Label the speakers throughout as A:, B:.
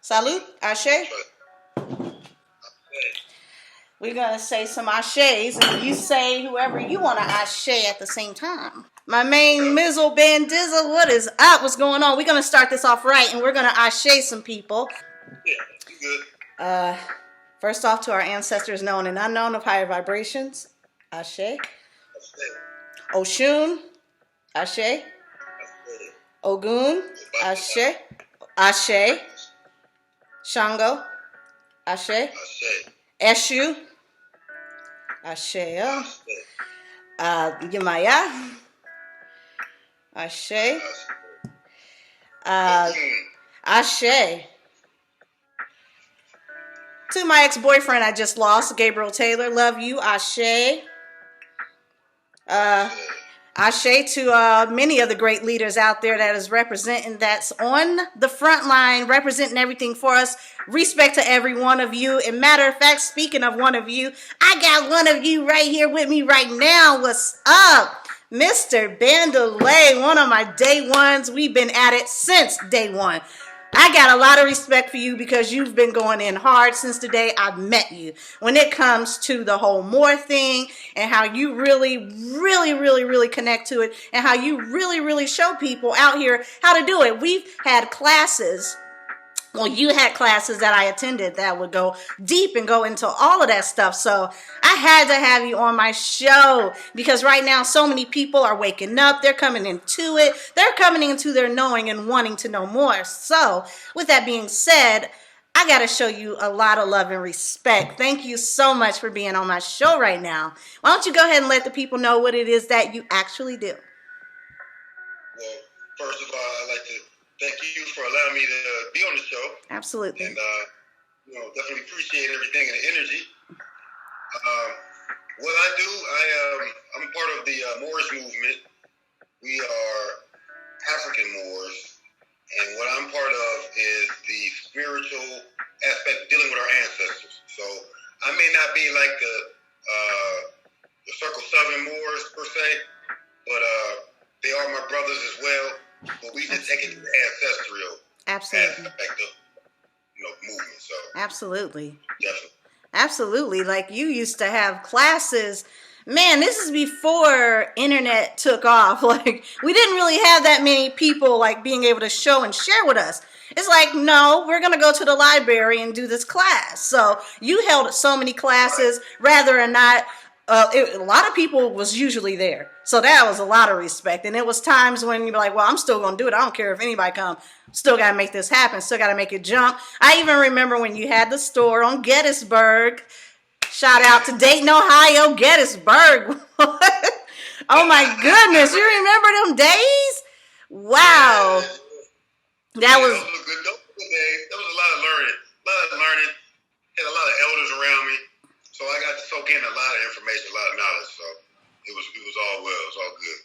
A: Salute, Ashe. We're going to say some Ashes, and you say whoever you want to Ashe at the same time. My main Mizzle Bandizzle, what is up? What's going on? We're going to start this off right, and we're going to Ashe some people.
B: Yeah, you good.
A: First off, to our ancestors known and unknown of higher vibrations, Ashe. Oshun, Ashe. Ogun, Ashe. Ashe. Shango, Ashe. Eshu, Ashe. Yamaya, Ashe. Ashe. To my ex-boyfriend I just lost, Gabriel Taylor, love you, Ashe. Ashe to many of the great leaders out there that is representing, that's on the front line, representing everything for us. Respect to every one of you. And matter of fact, speaking of one of you, I got one of you right here with me right now. What's up? Mr. Bandele, one of my day ones. We've been at it since day one. I got a lot of respect for you because you've been going in hard since the day I've met you. When it comes to the whole MOOR thing and how you really connect to it and how you really show people out here how to do it. We've had classes. Well, you had classes that I attended that would go deep and go into all of that stuff. So I had to have you on my show because right now so many people are waking up. They're coming into it. They're coming into their knowing and wanting to know more. So with that being said, I got to show you a lot of love and respect. Thank you so much for being on my show right now. Why don't you go ahead and let the people know what it is that you actually do?
B: Well, first of all, I'd like to thank you for allowing me to be on the show.
A: Absolutely.
B: And, definitely appreciate everything and the energy. What I do, I'm part of the Moors movement. We are African Moors. And what I'm part of is the spiritual aspect of dealing with our ancestors. So I may not be like the Circle Southern Moors per se, but they are my brothers as well. But we just take it to the ancestral aspect of movement. So
A: absolutely.
B: Definitely.
A: Absolutely. Like you used to have classes. Man, this is before internet took off. Like we didn't really have that many people like being able to show and share with us. It's like, no, we're going to go to the library and do this class. So you held so many classes, rather or not. A lot of people was usually there. So that was a lot of respect. And it was times when you're like, well, I'm still going to do it. I don't care if anybody comes. Still got to make this happen. Still got to make it jump. I even remember when you had the store on Gettysburg. Shout out to Dayton, Ohio, Gettysburg. Oh, my goodness. You remember them days? Wow. That was
B: good. Those were good days. There was a lot of learning. Had a lot of elders around me. So I got to soak in a lot of information, a lot of knowledge. So it was all well. It was all good.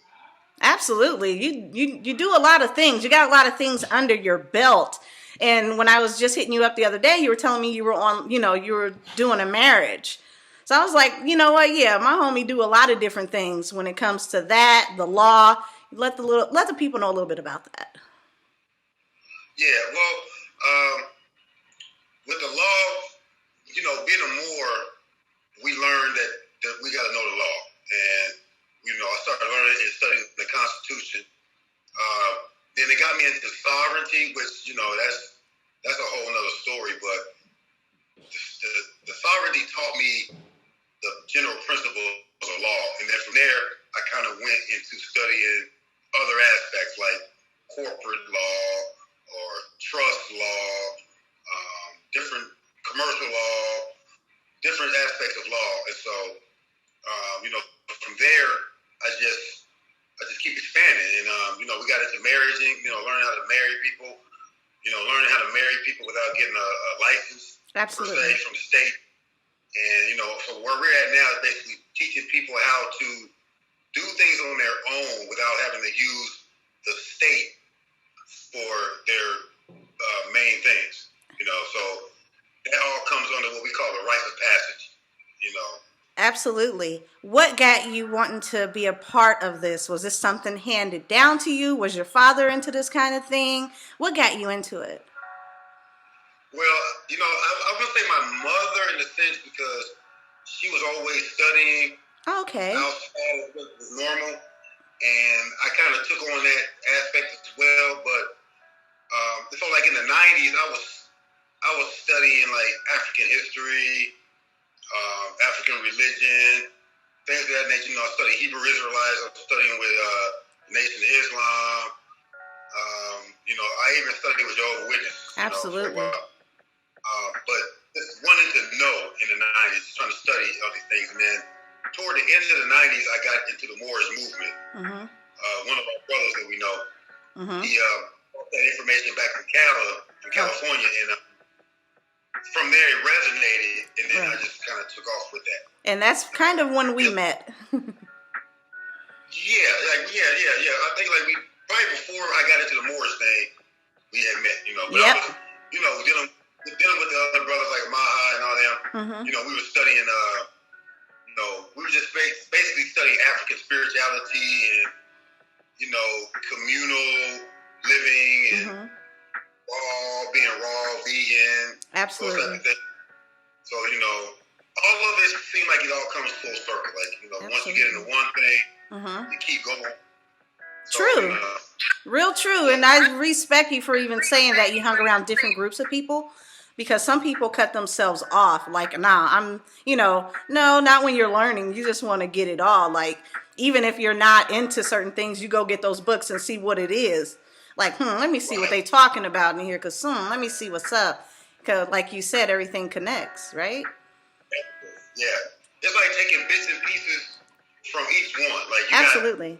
A: Absolutely. You do a lot of things. You got a lot of things under your belt. And when I was just hitting you up the other day, you were telling me you were on, you were doing a marriage. So I was like, you know what? Yeah, my homie do a lot of different things when it comes to that, the law. Let the people know a little bit about that.
B: Yeah, well, with the law, being a Moor, we learned that we got to know the law. And, I started learning and studying the Constitution. Then it got me into sovereignty, which, that's a whole nother story. But the sovereignty taught me the general principles of law. And then from there, I kind of went into studying other aspects like corporate law or trust law, different commercial law, different aspects of law. And so, from there, I just keep expanding. And, we got into marriage, learning how to marry people, learning how to marry people without getting a license.
A: Absolutely.
B: Per se from the state. And, so where we're at now is basically teaching people how to do things on their own without having to use the state for their main things, So that all comes under what we call the rites of passage,
A: Absolutely. What got you wanting to be a part of this? Was this something handed down to you? Was your father into this kind of thing? What got you into it?
B: Well, I'm gonna say my mother in a sense because she was always studying
A: Okay.
B: outside of what was normal, and I kind of took on that aspect as well. But so like in the '90s, I was studying like African history, African religion, things of that nature. I studied Hebrew Israelites. I was studying with Nation of Islam. I even studied with Jehovah's Witnesses. For a
A: Absolutely.
B: while. But just wanting to know in the '90s, trying to study all these things, and then toward the end of the '90s, I got into the Moorish movement.
A: Mm-hmm.
B: One of our brothers that we know,
A: Mm-hmm.
B: he brought that information back from California, and from there it resonated, and then I just kind of took off with that.
A: And that's kind of when we met.
B: Yeah. I think like we probably before I got into the Moorish thing, we had met. But
A: Yep.
B: I was, dealing with the other brothers like Maha and all them.
A: Mm-hmm.
B: We were studying. We were just basically studying African spirituality and communal living and being raw, vegan.
A: Absolutely.
B: Those type of things. So all of this seems like it all comes full circle. Like once you get into one thing, you keep going. So,
A: True. Real true. And I respect you for even saying that you hung around different groups of people, because some people cut themselves off. Like, nah, no, not when you're learning. You just want to get it all. Like, even if you're not into certain things, you go get those books and see what it is. Like, let me see what they talking about in here. Because, let me see what's up. Because, like you said, everything connects, right?
B: Yeah. It's like taking bits and pieces from each one. Like,
A: Absolutely.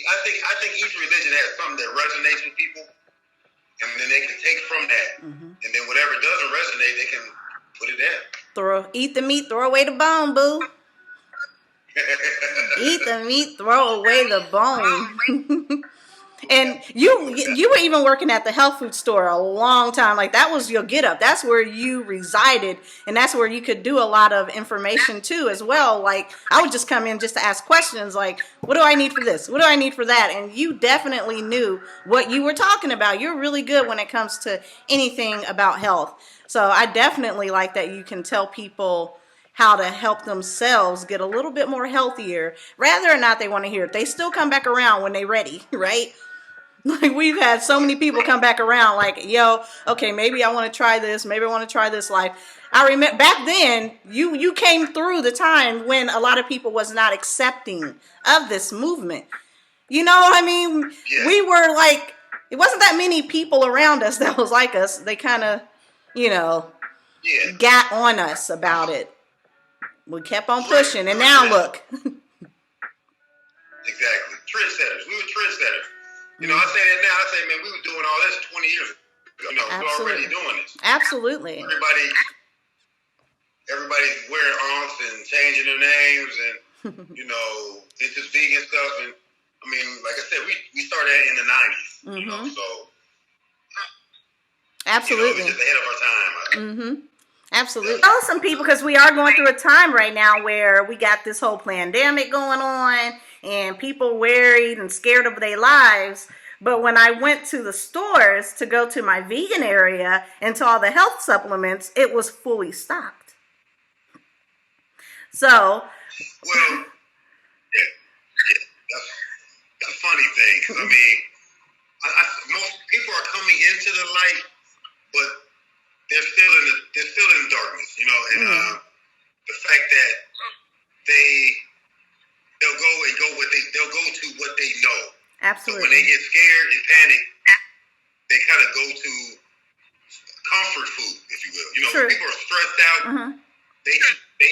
B: I think each religion has something that resonates with people, and then they can take from that, and then whatever doesn't resonate, they can put it down.
A: Eat the meat, throw away the bone, boo. Eat the meat, throw away the bone. And you were even working at the health food store a long time. Like, that was your get up. That's where you resided, and that's where you could do a lot of information too as well. Like, I would just come in just to ask questions like, what do I need for this? What do I need for that? And you definitely knew what you were talking about. You're really good when it comes to anything about health. So I definitely like that you can tell people how to help themselves get a little bit more healthier, whether or not they want to hear it. They still come back around when they're ready, right? Like, we've had so many people come back around like, yo, okay, maybe I want to try this. Maybe I want to try this life. I remember back then, you came through the time when a lot of people was not accepting of this movement. You know what I mean?
B: Yeah.
A: We were like, it wasn't that many people around us that was like us. They kind of, got on us about it. We kept on pushing, and now look.
B: Exactly. Trendsetters. We were trendsetters. I say that now. I say, man, we were doing all this 20 years ago. We were already doing this.
A: Absolutely.
B: Everybody's wearing aunts and changing their names and, it's just vegan stuff. And, I mean, like I said, we started in the 90s, so.
A: Absolutely.
B: We're just ahead of our time.
A: Absolutely. Tell some people, because we are going through a time right now where we got this whole pandemic going on and people worried and scared of their lives. But when I went to the stores to go to my vegan area and to all the health supplements, it was fully stocked. So.
B: Well, yeah. That's a funny thing. Because, I mean, most people are coming into the light, but they're still in darkness, and the fact that they'll go to what they know.
A: Absolutely.
B: So when they get scared and panic, they kind of go to comfort food, if you will. When people are stressed out, they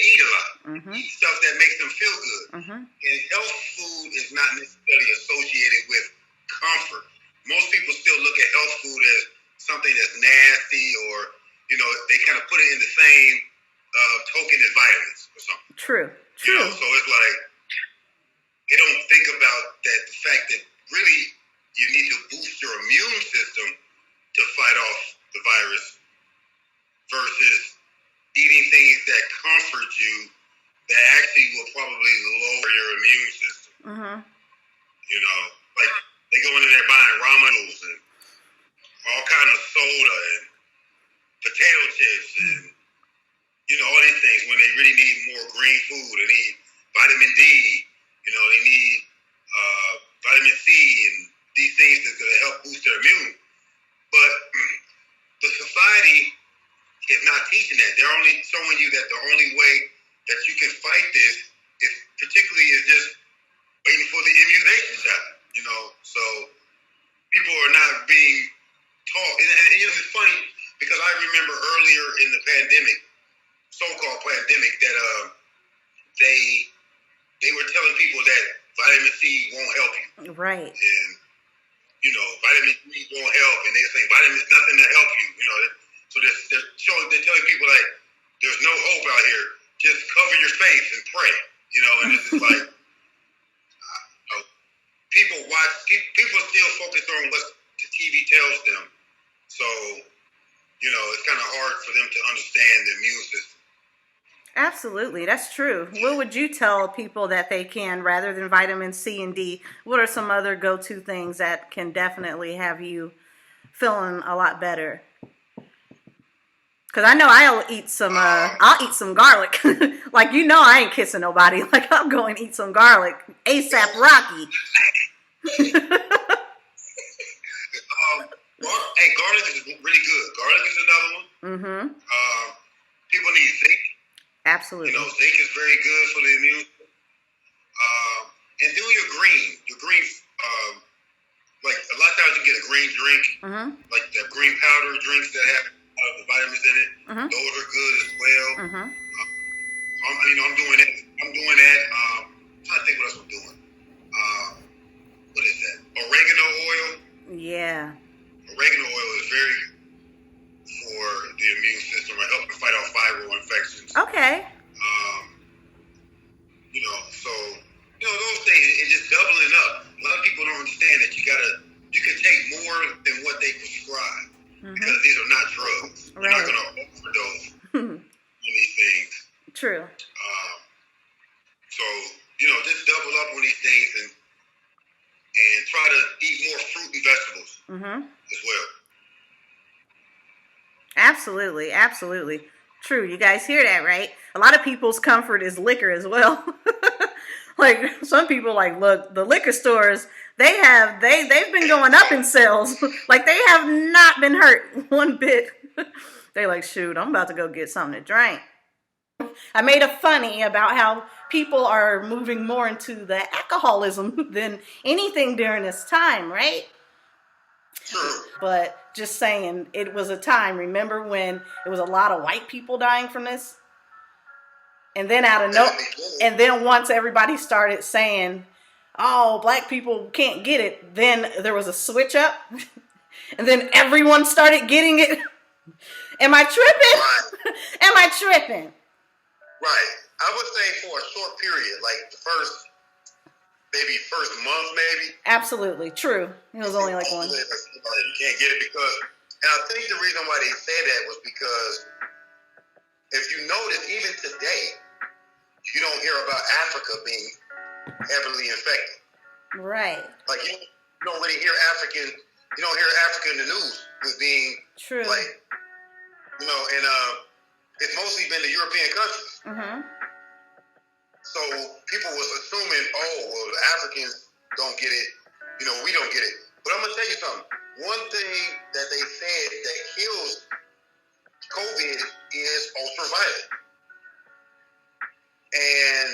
B: eat a lot. Eat stuff that makes them feel good. And health food is not necessarily associated with comfort. Most people still look at health food as something that's nasty, or they kind of put it in the same token as vitamins or something. True. So it's like they don't think about the fact that really you need to boost your immune system to fight off the virus versus eating things that comfort you that actually will probably lower your immune system. Like they go in there buying ramen noodles and all kind of soda and green food. They need vitamin D. You know, they need vitamin C and these things that's going to help boost their immune. But the society is not teaching that. They're only showing you that the only way that you can fight this is just waiting for the immunization shot. You know, so people are not being taught. And you know, it's funny because I remember earlier in the pandemic, so-called pandemic, that they were telling people that vitamin C won't help you.
A: Right.
B: And you know, vitamin C won't help, and they're saying vitamin's nothing to help you. You know, so they're telling people like there's no hope out here. Just cover your face and pray. You know, and it's just like people still focus on what the TV tells them. So you know, it's kind of hard for them to understand the immune system.
A: Absolutely, that's true. What would you tell people that they can, rather than vitamin C and D? What are some other go-to things that can definitely have you feeling a lot better? Because I know I'll eat some garlic. Like, you know, I ain't kissing nobody. Like, I'll go and eat some garlic. ASAP Rocky.
B: Hey, garlic is really good. Garlic is another one. Mm-hmm. People need zinc.
A: Absolutely.
B: You know, zinc is very good for the immune. And do your green. Like a lot of times you get a green drink, like the green powder drinks that have the vitamins in it. Those are good as well. I'm doing that. I'm trying to think what else I'm doing. What is that? Oregano oil.
A: Yeah.
B: Oregano oil is very good for the immune system. It helps to fight off viral infections.
A: Okay.
B: You know, so those things, it's just doubling up. A lot of people don't understand that you can take more than what they prescribe because these are not drugs. Right. You're not going to overdose on these things.
A: True.
B: So just double up on these things and try to eat more fruit and vegetables as well.
A: Absolutely, absolutely. True. You guys hear that, right? A lot of people's comfort is liquor as well. Like, some people like, look, the liquor stores, they've been going up in sales. Like, they have not been hurt one bit. They're like, shoot, I'm about to go get something to drink. I made a funny about how people are moving more into the alcoholism than anything during this time, right?
B: True.
A: But just saying, it was a time, remember when it was a lot of white people dying from this? And then and then once everybody started saying, oh, black people can't get it, then there was a switch up. And then everyone started getting it. Am I tripping?
B: Right.
A: Am I tripping?
B: Right. I would say for a short period, like the first month, maybe.
A: Absolutely. True. It was only like one.
B: You can't get it because, and I think the reason why they said that was because if you notice, even today, you don't hear about Africa being heavily infected.
A: Right.
B: Like you don't really hear Africa in the news as being
A: true.
B: Like, and it's mostly been the European countries. So people was assuming, oh, well, the Africans don't get it. We don't get it. But I'm gonna tell you something. One thing that they said that kills COVID is ultraviolet. And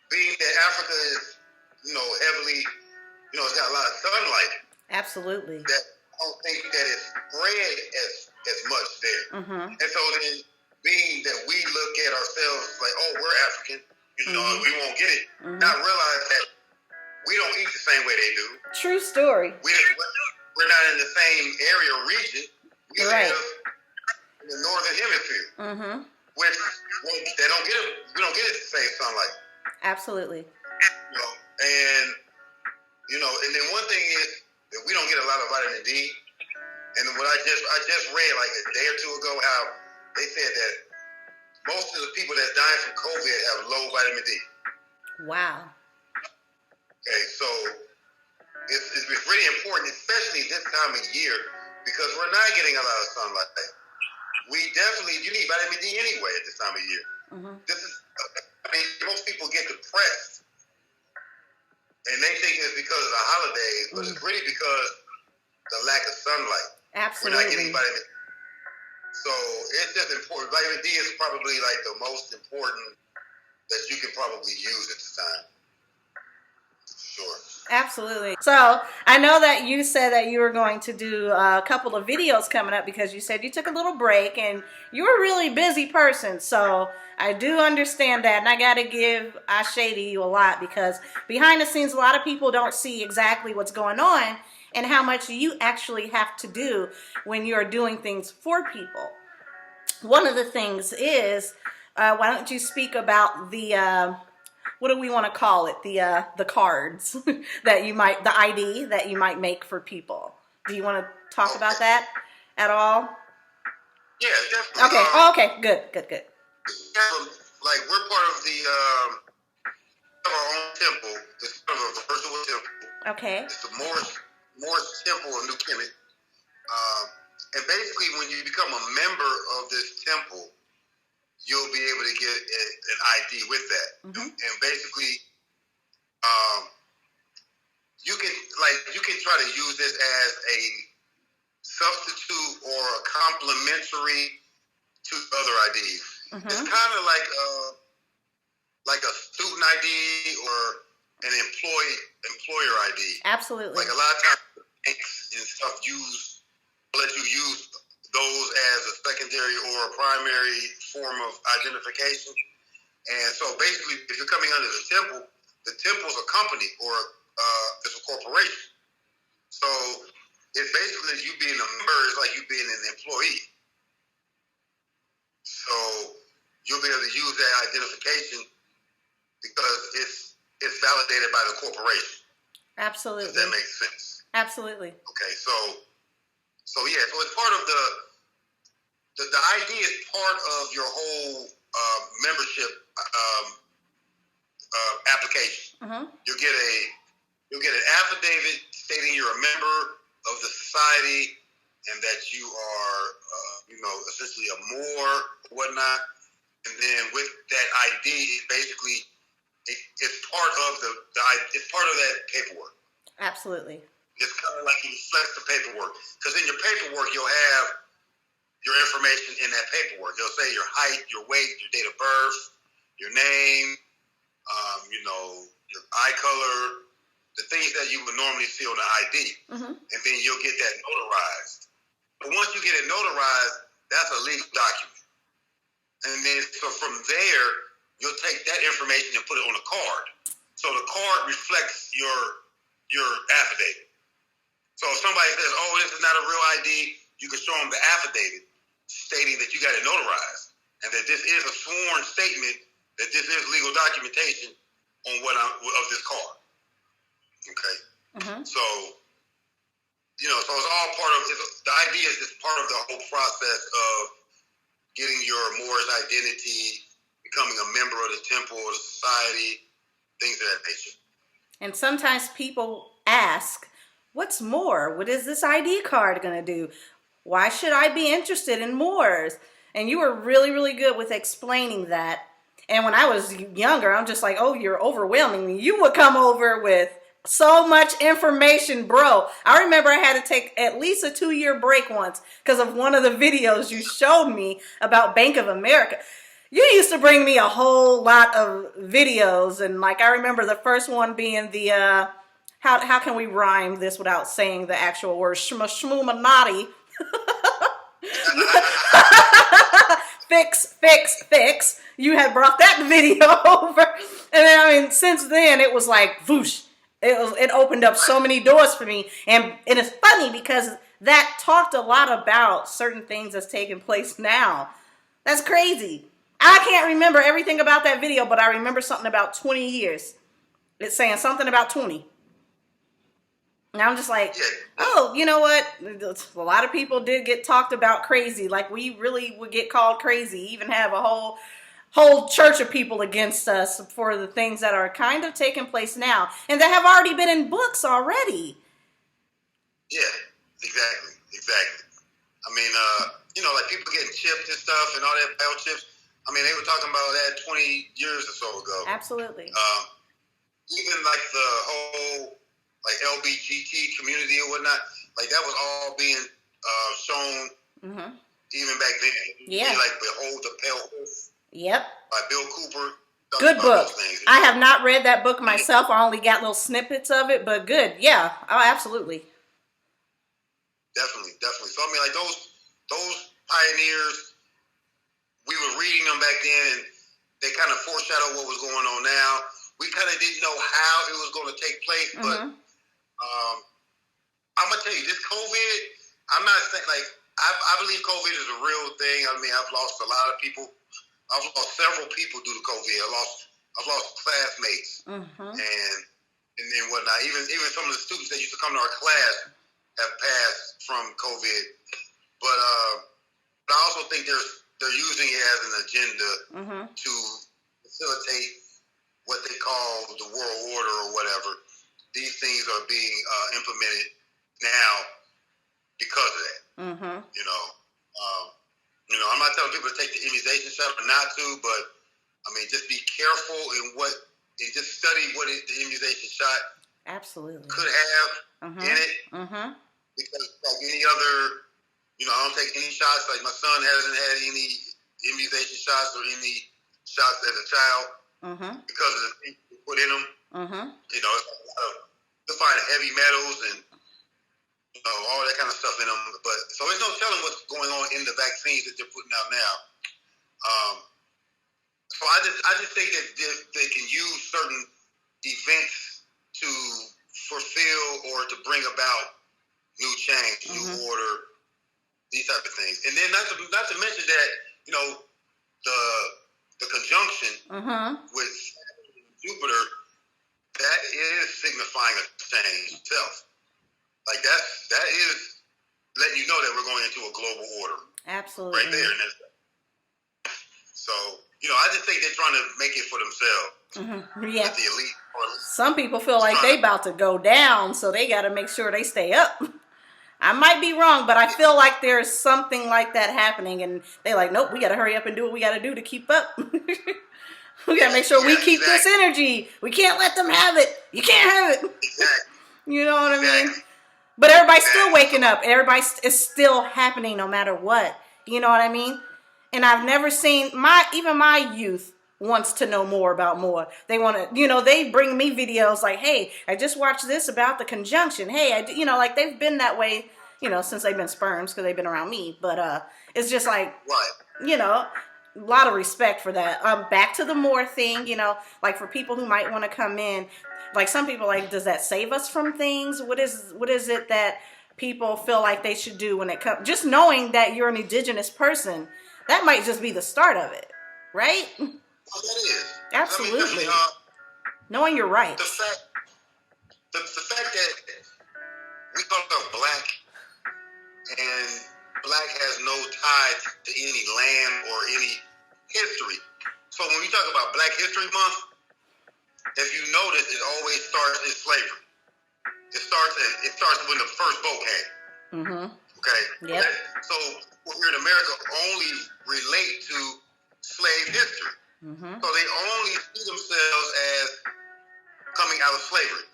B: being that Africa is, heavily, it's got a lot of sunlight.
A: Absolutely.
B: That I don't think that it's spread as much there. And so then being that we look at ourselves like, oh, we're African, we won't get it. Not realize that we don't eat the same way they do.
A: True story.
B: We're not in the same area or region. We live in the northern hemisphere. Which they don't get it. We don't get it the same sunlight.
A: Absolutely.
B: And then one thing is that we don't get a lot of vitamin D. And what I just read like a day or two ago, how they said that most of the people that's dying from COVID have low vitamin D.
A: Wow.
B: Okay, so it's really important, especially this time of year, because we're not getting a lot of sunlight. You need vitamin D anyway at this time of year. This is, mean, most people get depressed, and they think it's because of the holidays, but it's really because the lack of sunlight.
A: Absolutely.
B: We're not getting vitamin. So it's just important. Vitamin D is probably like the most important that you can probably use at this time. Sure.
A: Absolutely. So I know that you said that you were going to do a couple of videos coming up because you said you took a little break and you're a really busy person. So I do understand that, and I got to give Ashe to you a lot because behind the scenes, a lot of people don't see exactly what's going on and how much you actually have to do when you're doing things for people. One of the things is, why don't you speak about the what do we want to call it? The cards that you might, the ID that you might make for people. Do you want to talk about that at all?
B: Yeah, definitely.
A: Okay. Okay. Good.
B: Like we're part of the our own temple. It's kind of a virtual temple.
A: Okay.
B: It's the Moorish Temple of New Kemet. And basically, when you become a member of this temple, you'll be able to get an ID with that. Mm-hmm. And basically, you can try to use this as a substitute or a complementary to other IDs. Mm-hmm. It's kind of like a student ID or an employer ID.
A: Absolutely.
B: Like a lot of times, banks and stuff let you use those as a secondary or a primary form of identification. And so basically, if you're coming under the temple's a company or it's a corporation. So it's basically you being a member is like you being an employee. So you'll be able to use that identification because it's validated by the corporation.
A: Absolutely.
B: If that makes sense.
A: Absolutely.
B: Okay, so it's part of the ID is part of your whole membership application. Mm-hmm. You'll get an affidavit stating you're a member of the society and that you are essentially a MOOR or whatnot. And then with that ID, it's part of it's part of that paperwork.
A: Absolutely.
B: It's kind of like it reflects the paperwork. Because in your paperwork, you'll have your information in that paperwork. You'll say your height, your weight, your date of birth, your name, your eye color, the things that you would normally see on the ID. Mm-hmm. And then you'll get that notarized. But once you get it notarized, that's a legal document. And then so from there, you'll take that information and put it on a card. So the card reflects your affidavit. So if somebody says, oh, this is not a real ID, you can show them the affidavit stating that you got it notarized and that this is a sworn statement that this is legal documentation on of this card. Okay? Mm-hmm. So, so it's all part of the idea is just part of the whole process of getting your Moorish identity, becoming a member of the temple or the society, things of that nature.
A: And sometimes people ask, what's MOOR? What is this ID card going to do? Why should I be interested in Moors? And you were really, really good with explaining that. And when I was younger, I'm just like, oh, you're overwhelming me. You would come over with so much information, bro. I remember I had to take at least a 2-year break once because of one of the videos you showed me about Bank of America. You used to bring me a whole lot of videos. And like, I remember the first one being the, how can we rhyme this without saying the actual word? Shmoo-manati. Fix. You had brought that video over. And then, since then, it was like, whoosh. It opened up so many doors for me. And it's funny because that talked a lot about certain things that's taking place now. That's crazy. I can't remember everything about that video, but I remember something about 20 years. It's saying something about 20. And I'm just like, oh, you know what? A lot of people did get talked about crazy. Like, we really would get called crazy. Even have a whole church of people against us for the things that are kind of taking place now. And that have already been in books already.
B: Yeah, exactly. I mean, like people getting chipped and stuff and all that biochips. I mean, they were talking about that 20 years or so ago.
A: Absolutely.
B: Even like the whole like LBGT community or whatnot, like that was all being shown even back then.
A: Yeah.
B: Like Behold the Pale Horse.
A: Yep.
B: By Bill Cooper.
A: Good book. I have not read that book myself. I only got little snippets of it, but good. Yeah. Oh, absolutely.
B: Definitely. So I mean, like those pioneers, we were reading them back then, and they kind of foreshadowed what was going on now. We kind of didn't know how it was going to take place, but I'm gonna tell you, this COVID. I'm not saying like I believe COVID is a real thing. I mean, I've lost a lot of people. I've lost several people due to COVID. I've lost classmates and then whatnot. Even some of the students that used to come to our class have passed from COVID. But I also think they're using it as an agenda to facilitate what they call the world order or whatever. These things are being implemented now because of that. I'm not telling people to take the immunization shot or not to, but I mean, just be careful and just study what the immunization shot could have in it. Because like any other, I don't take any shots. Like my son hasn't had any immunization shots or any shots as a child because of the things they put in them. It's a lot of defined heavy metals and all that kind of stuff in them. But so there's no telling what's going on in the vaccines that they're putting out now. So I just think that they can use certain events to fulfill or to bring about new change, new order, these type of things. And then not to mention that the conjunction with Jupiter, that is signifying a change itself. Like that is letting you know that we're going into a global order.
A: Absolutely.
B: Right there. So, I just think they're trying to make it for themselves.
A: Yeah.
B: The elite.
A: Some people feel like they about to go down, so they got to make sure they stay up. I might be wrong, but I feel like there's something like that happening, and they're like, nope, we got to hurry up and do what we got to do to keep up. We got to make sure we keep this energy. We can't let them have it. You can't have it.
B: Exactly.
A: You know what I mean? But everybody's still waking up. It's still happening no matter what. You know what I mean? And I've never seen even my youth wants to know more about MOOR. They want to, they bring me videos like, hey, I just watched this about the conjunction. Hey, like they've been that way, since they've been sperms because they've been around me. But it's just like, a lot of respect for that. Back to the MOOR thing, like for people who might want to come in, like some people like, does that save us from things? What is it that people feel like they should do when it comes? Just knowing that you're an indigenous person, that might just be the start of it, right?
B: Well, that is.
A: Absolutely. Knowing you're right.
B: The fact that we talk about black and black has no tie to any land or any history. So when we talk about Black History Month, if you notice, it always starts in slavery. It starts when the first boat came. Okay.
A: Yep.
B: So here in America only relate to slave history. So they only see themselves as coming out of slavery.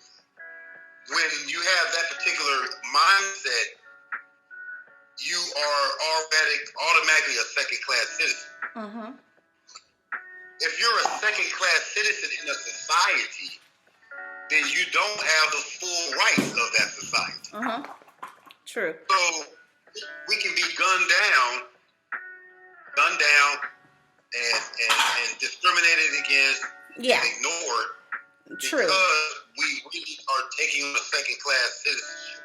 B: When you have that particular mindset, you are automatically a second-class citizen. If you're a second-class citizen in a society, then you don't have the full rights of that society.
A: True.
B: So we can be gunned down, and discriminated against, and ignored.
A: True.
B: Because we really are taking on a second-class citizenship.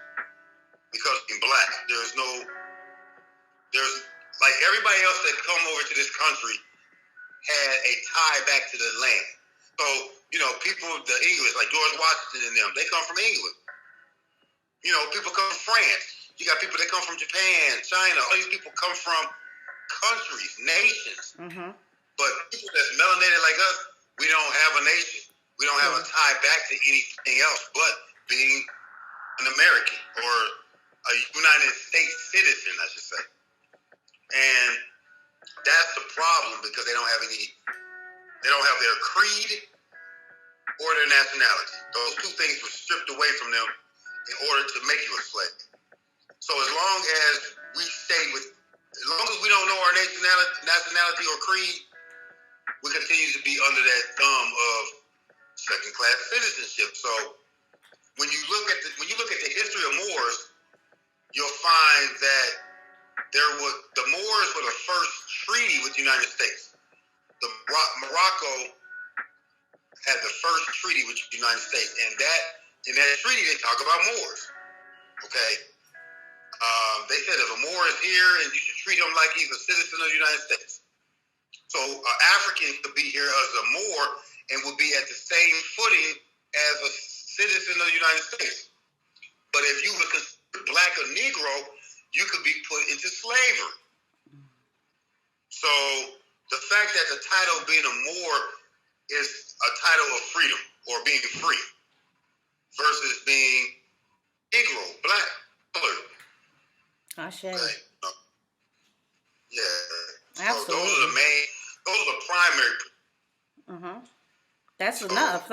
B: Because in black, there's like everybody else that come over to this country had a tie back to the land. So, people, the English, like George Washington and them, they come from England. People come from France. You got people that come from Japan, China. All these people come from countries, nations. But people that's melanated like us, we don't have a nation. We don't have a tie back to anything else but being an American or a United States citizen, I should say. And that's the problem, because they don't have their creed or their nationality. Those two things were stripped away from them in order to make you a slave. So as long as we don't know our nationality or creed, we continue to be under that thumb of second-class citizenship. So when you look at the history of Moors, you'll find that the Moors were the first treaty with the United States. Morocco had the first treaty with the United States, and in that treaty they talk about Moors. Okay, they said if a Moor is here, and you should treat him like he's a citizen of the United States. So African could be here as a Moor and would be at the same footing as a citizen of the United States. But if you were considered black or Negro, you could be put into slavery. So the fact that the title being a Moor is a title of freedom or being free versus being Negro, black, colored. Okay. Yeah.
A: Absolutely.
B: So those are the primary.
A: Mm-hmm. That's enough,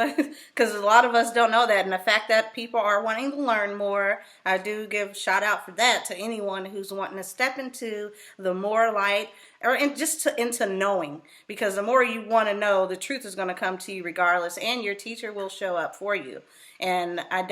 A: because a lot of us don't know that, and the fact that people are wanting to learn more, I do give shout out for that to anyone who's wanting to step into the more light or into knowing, because the more you want to know, the truth is going to come to you regardless, and your teacher will show up for you. And I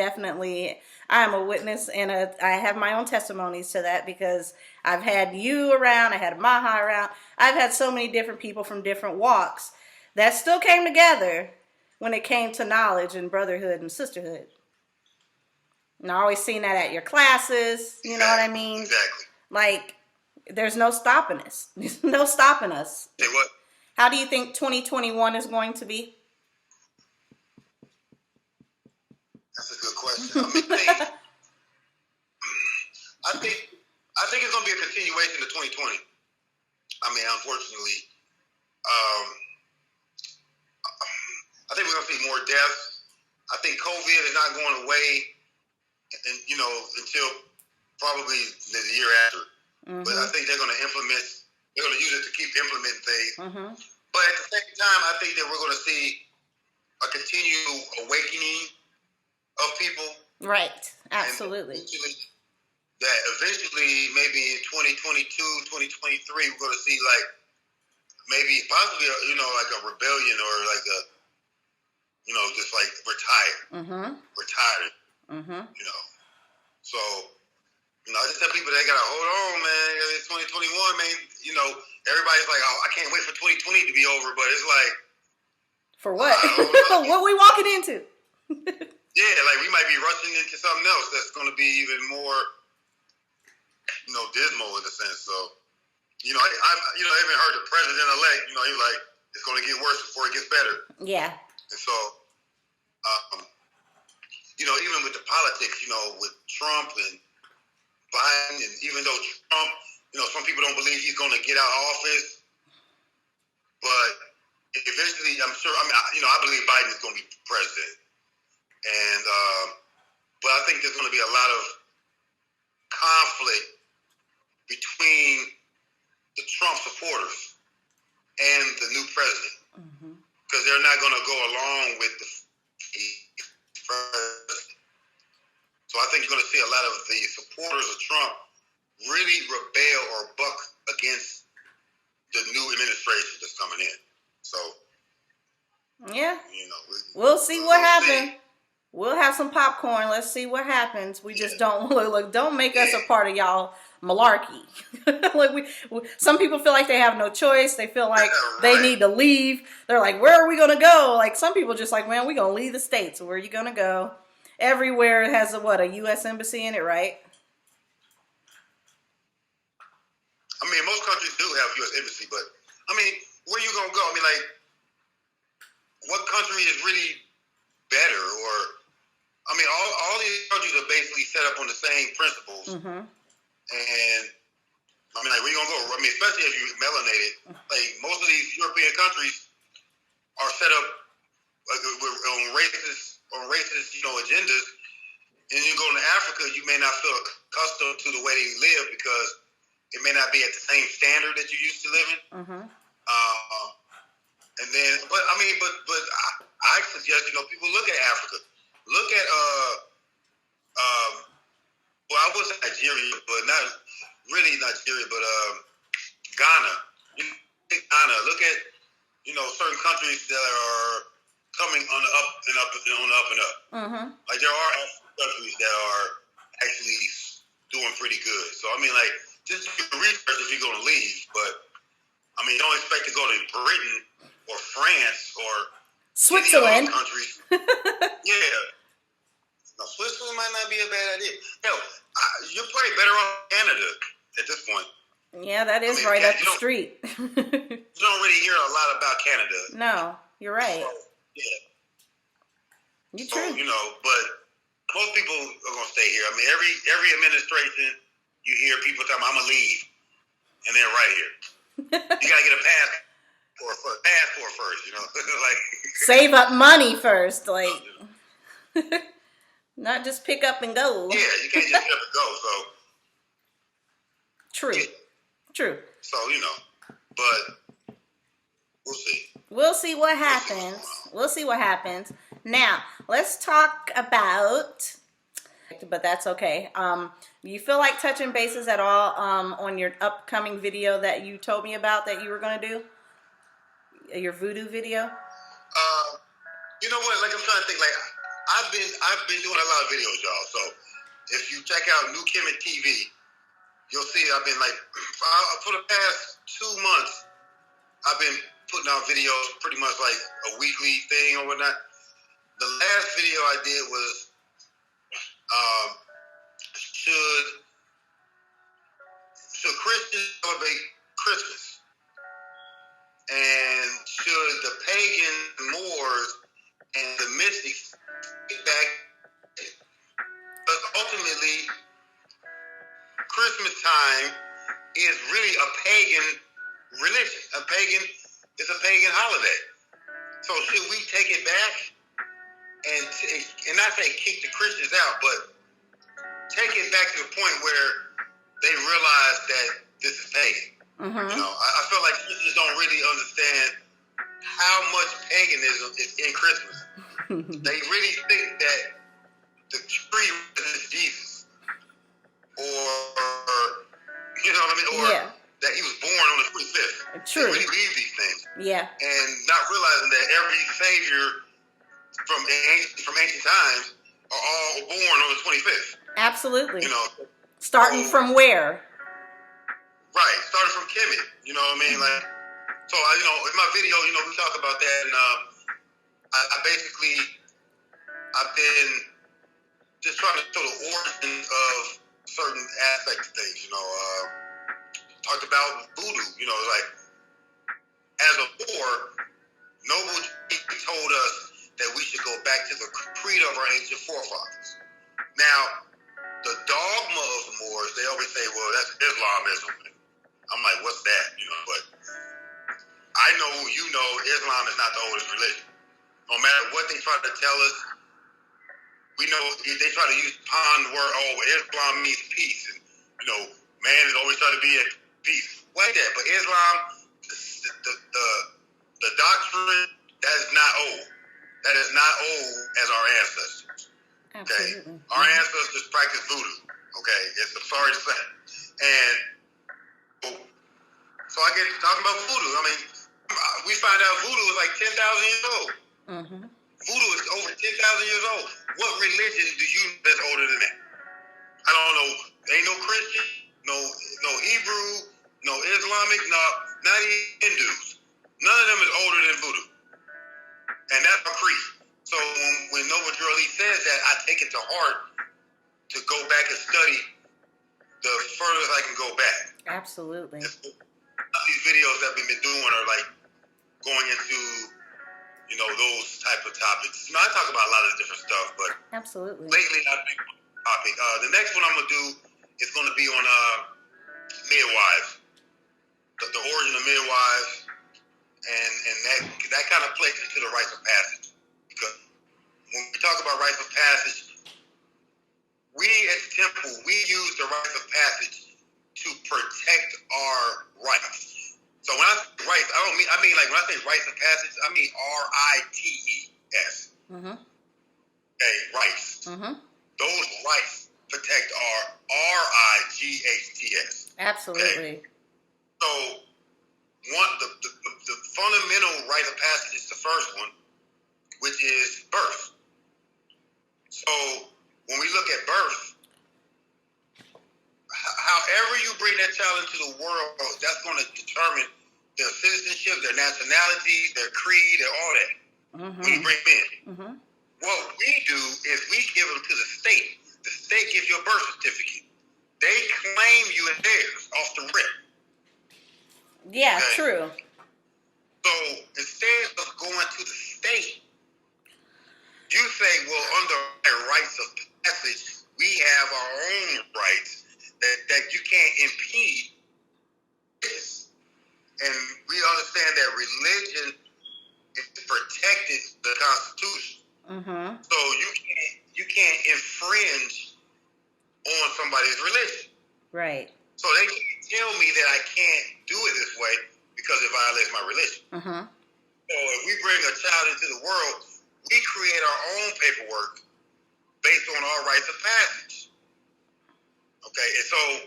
A: am a witness, and I have my own testimonies to that, because I've had you around, I had Maha around, I've had so many different people from different walks that still came together when it came to knowledge and brotherhood and sisterhood. And I always seen that at your classes, you know what I mean?
B: Exactly.
A: Like, there's no stopping us. There's no stopping us.
B: Say what?
A: How do you think 2021 is going to be?
B: That's a good question. I think it's going to be a continuation of 2020. I mean, unfortunately, I think we're going to see more deaths. I think COVID is not going away, and until probably the year after. Mm-hmm. But I think they're going to use it to keep implementing things. Mm-hmm. But at the same time, I think that we're going to see a continued awakening of people.
A: Right. Absolutely.
B: Eventually, maybe in 2022, 2023, we're going to see possibly like a rebellion, or like a just like retired. Mm-hmm. So I just tell people they gotta hold on, man. It's 2021, man. Everybody's like, oh, I can't wait for 2020 to be over, but it's like,
A: for what? What we walking into?
B: Yeah, like we might be rushing into something else that's going to be even more, dismal in a sense. So, I even heard the president-elect, he's like, it's going to get worse before it gets better. Yeah. And so, even with the politics, with Trump and Biden, and even though Trump, some people don't believe he's going to get out of office, but eventually, I'm sure, I believe Biden is going to be president. And, but I think there's going to be a lot of conflict between the Trump supporters and the new president, because they're not going to go along with the president. So I think you're going to see a lot of the supporters of Trump really rebel or buck against the new administration that's coming in. So,
A: yeah, we'll see what happens. We'll have some popcorn. Let's see what happens. We just don't make us a part of y'all malarkey. Some people feel like they have no choice. They feel like they need to leave. They're like, where are we going to go? Like, some people just like, man, we're going to leave the States. Where are you going to go? Everywhere has a U.S. embassy in it, right?
B: I mean, most countries do have U.S. embassy, but where you going to go? What country is really better? Or, all these countries are basically set up on the same principles. Mm-hmm. And, where you going to go? Especially if you're melanated. Like, most of these European countries are set up on racist, agendas. And you go to Africa, you may not feel accustomed to the way they live, because it may not be at the same standard that you used to live in.
A: Mm-hmm.
B: And then, but I suggest, you know, people look at Africa. Look at, well, I was Nigeria, but not really Nigeria, but Ghana. You know, Ghana. Look at, you know, certain countries that are coming on the up and up and on the up and up.
A: Mm-hmm.
B: Like there are countries that are actually doing pretty good. So I mean, like, just do the research if you're going to leave. But I mean, don't expect to go to Britain or France or
A: Switzerland.
B: any other countries. Yeah. Now, Switzerland might not be a bad idea. Hell, you're probably better off in Canada at this point.
A: Yeah, that is right up the street.
B: You don't really hear a lot about Canada.
A: No, you're right.
B: So, yeah.
A: You're
B: So,
A: true.
B: you know, but most people are going to stay here. I mean, every administration, you hear people talking, I'm going to leave. And they're right here. You got to get a passport first, you know. Like
A: Save up money first, like not just pick up and go.
B: Yeah, you can't just pick up and go. So
A: True.
B: Yeah.
A: True.
B: So, you know, but we'll see.
A: We'll see what happens. We'll see what happens. Now, let's talk about, but that's okay. You feel like touching bases at all on your upcoming video that you told me about that you were going to do? Your voodoo video?
B: You know what? Like, I'm trying to think. Like, I've been doing a lot of videos, y'all. So if you check out New Kemet TV, you'll see I've been like for the past 2 months, I've been putting out videos pretty much like a weekly thing or whatnot. The last video I did was should Christians celebrate Christmas? And should the pagan Moors and the mystics get back? But ultimately, Christmas time is really a pagan religion. It's a pagan holiday. So should we take it back and not say kick the Christians out, but take it back to the point where they realize that this is pagan?
A: Mm-hmm.
B: You know, I feel like Christians don't really understand how much paganism is in Christmas. They really think that the tree is Jesus, or you know what I mean, or that he was born on the 25th.
A: True.
B: They really believe these things.
A: Yeah.
B: And not realizing that every savior from ancient times are all born on the 25th.
A: Absolutely.
B: You know,
A: starting from where?
B: Right, starting from Kemet. You know what I mean? Like, so you know, in my video, you know, we talk about that, and I've been just trying to show the origin of certain aspects of things. You know, talked about voodoo. You know, like as a Moor, Noble told us that we should go back to the creed of our ancient forefathers. Now, the dogma of the Moors, they always say, well, that's Islamism. I'm like, what's that? You know, but I know, you know, Islam is not the oldest religion. No matter what they try to tell us, we know they try to use the word, oh, Islam means peace. And, you know, man is always trying to be at peace. Like that. But Islam, the doctrine, that is not old. That is not old as our ancestors. Okay?
A: Absolutely.
B: Our ancestors practiced voodoo. Okay? I'm sorry to say. And so I get talking about voodoo. I mean, we find out voodoo is like 10,000 years old.
A: Mm-hmm.
B: Voodoo is over 10,000 years old. What religion do you know that's older than that? I don't know. Ain't no Christian, no Hebrew, no Islamic, not even Hindus. None of them is older than voodoo. And that's our creed. So when Noble Drew says that, I take it to heart to go back and study the furthest I can go back.
A: Absolutely.
B: These videos that we've been doing are like going into, you know, those type of topics. You know, I talk about a lot of different stuff, but
A: absolutely,
B: lately I've been on the topic. The next one I'm gonna do is gonna be on midwives, the origin of midwives, and that kind of plays into the rites of passage. Because when we talk about rites of passage, we at the temple, we use the rites of passage to protect our rights. So when I say rights, I mean like when I say rites of passage, I mean RITES.
A: Mm-hmm.
B: Okay, rights.
A: Mm-hmm.
B: Those rights protect our RIGHTS.
A: Absolutely.
B: Okay? So the fundamental rite of passage is the first one, which is birth. So when we look at birth, however you bring that child into the world, that's going to determine their citizenship, their nationality, their creed, and all that.
A: Mm-hmm.
B: When you bring them in.
A: Mm-hmm.
B: What we do is we give them to the state. The state gives you a birth certificate. They claim you as theirs off the rip.
A: Yeah,
B: Okay?
A: true.
B: So instead of going to the state, you say, well, under our rights of passage, we have our own rights that you can't impede this. And we understand that religion is protected in the Constitution.
A: Mm-hmm.
B: So you can't infringe on somebody's religion.
A: Right.
B: So they can't tell me that I can't do it this way because it violates my religion.
A: Mm-hmm.
B: So if we bring a child into the world, we create our own paperwork based on our rites of passage. Okay, and so